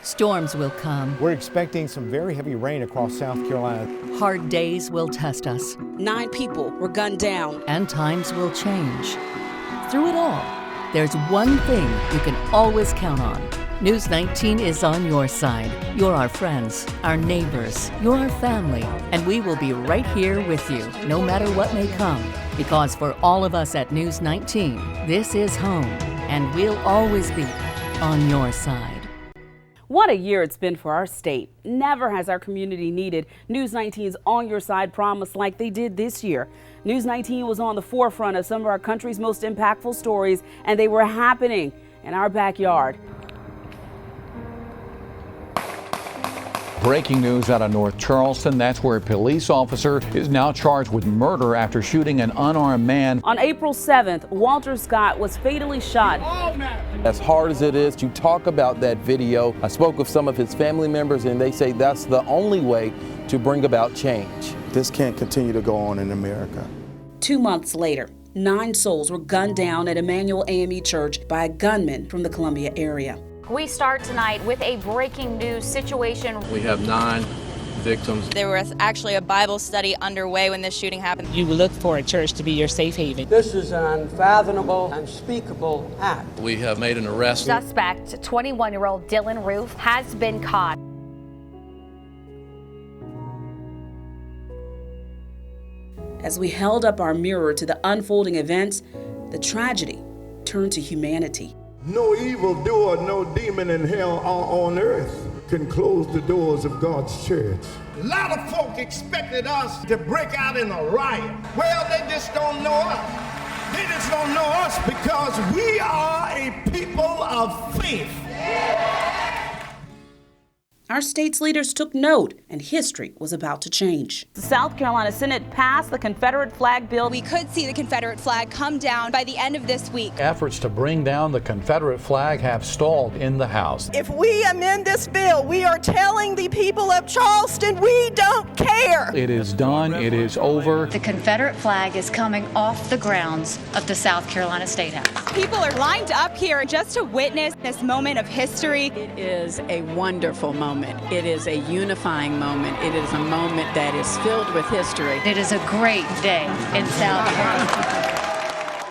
Storms will come. We're expecting some very heavy rain across South Carolina. Hard days will test us. 9 people were gunned down. And times will change. Through it all, there's one thing you can always count on. News 19 is on your side. You're our friends, our neighbors, you're our family, and we will be right here with you, no matter what may come. Because for all of us at News 19, this is home, and we'll always be on your side. What a year it's been for our state. Never has our community needed News 19's On Your Side promise like they did this year. News 19 was on the forefront of some of our country's most impactful stories, and they were happening in our backyard. Breaking news out of North Charleston. That's where a police officer is now charged with murder after shooting an unarmed man. On April 7th, Walter Scott was fatally shot. As hard as it is to talk about that video, I spoke with some of his family members and they say that's the only way to bring about change. This can't continue to go on in America. 2 months later, 9 souls were gunned down at Emmanuel AME Church by a gunman from the Columbia area. We start tonight with a breaking news situation. We have 9 victims. There was actually a Bible study underway when this shooting happened. You look for a church to be your safe haven. This is an unfathomable, unspeakable act. We have made an arrest. Suspect, 21-year-old Dylan Roof, has been caught. As we held up our mirror to the unfolding events, the tragedy turned to humanity. No evildoer, no demon in hell or on earth can close the doors of God's church. A lot of folk expected us to break out in a riot. Well, they just don't know us. They just don't know us because we are a people of faith. Our state's leaders took note, and history was about to change. The South Carolina Senate passed the Confederate flag bill. We could see the Confederate flag come down by the end of this week. Efforts to bring down the Confederate flag have stalled in the House. If we amend this bill, we are telling the people of Charleston we don't care. It is done. It is over. The Confederate flag is coming off the grounds of the South Carolina State House. People are lined up here just to witness this moment of history. It is a wonderful moment. It is a unifying moment. It is a moment that is filled with history. It is a great day in South Carolina.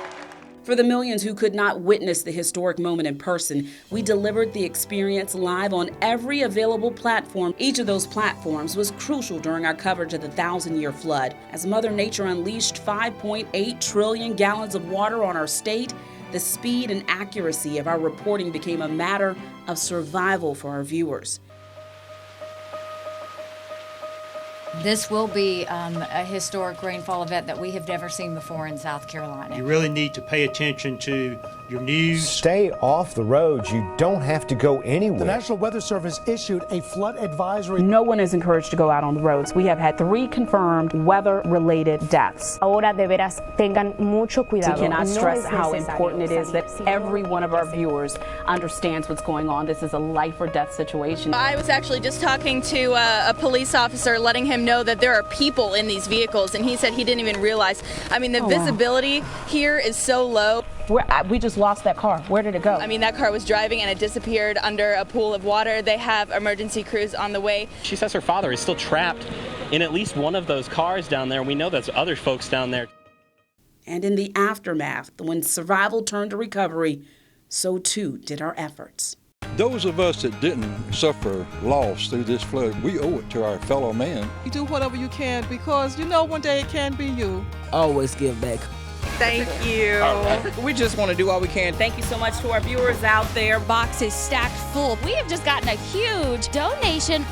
For the millions who could not witness the historic moment in person, we delivered the experience live on every available platform. Each of those platforms was crucial during our coverage of the 1,000-year flood. As Mother Nature unleashed 5.8 trillion gallons of water on our state, the speed and accuracy of our reporting became a matter of survival for our viewers. This will be a historic rainfall event that we have never seen before in South Carolina. You really need to pay attention to your news. Stay off the roads. You don't have to go anywhere. The National Weather Service issued a flood advisory. No one is encouraged to go out on the roads. We have had 3 confirmed weather-related deaths. Ahora de veras tengan mucho cuidado. We cannot stress how important it is that every one of our viewers understands what's going on. This is a life or death situation. I was actually just talking to a police officer, letting him know that there are people in these vehicles, and he said he didn't even realize. I mean, the visibility here is so low. We just lost that car. Where did it go? I mean, that car was driving and it disappeared under a pool of water. They have emergency crews on the way. She says her father is still trapped in at least one of those cars down there. We know there's other folks down there. And in the aftermath, when survival turned to recovery, so too did our efforts. Those of us that didn't suffer loss through this flood, we owe it to our fellow man. You do whatever you can because you know one day it can be you. Always give back. Thank you. We just want to do all we can. Thank you so much to our viewers out there. Boxes stacked full. We have just gotten a huge donation.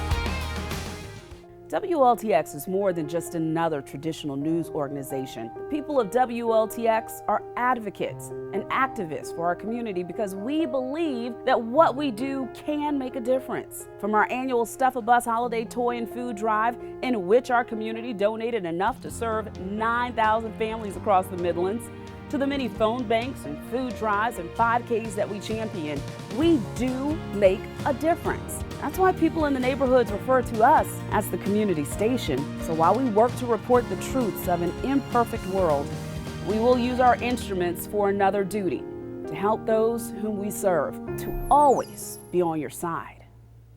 WLTX is more than just another traditional news organization. The people of WLTX are advocates and activists for our community because we believe that what we do can make a difference. From our annual Stuff a Bus holiday toy and food drive, in which our community donated enough to serve 9,000 families across the Midlands, to the many phone banks and food drives and 5Ks that we champion, we do make a difference. That's why people in the neighborhoods refer to us as the community station. So while we work to report the truths of an imperfect world, we will use our instruments for another duty, to help those whom we serve, to always be on your side.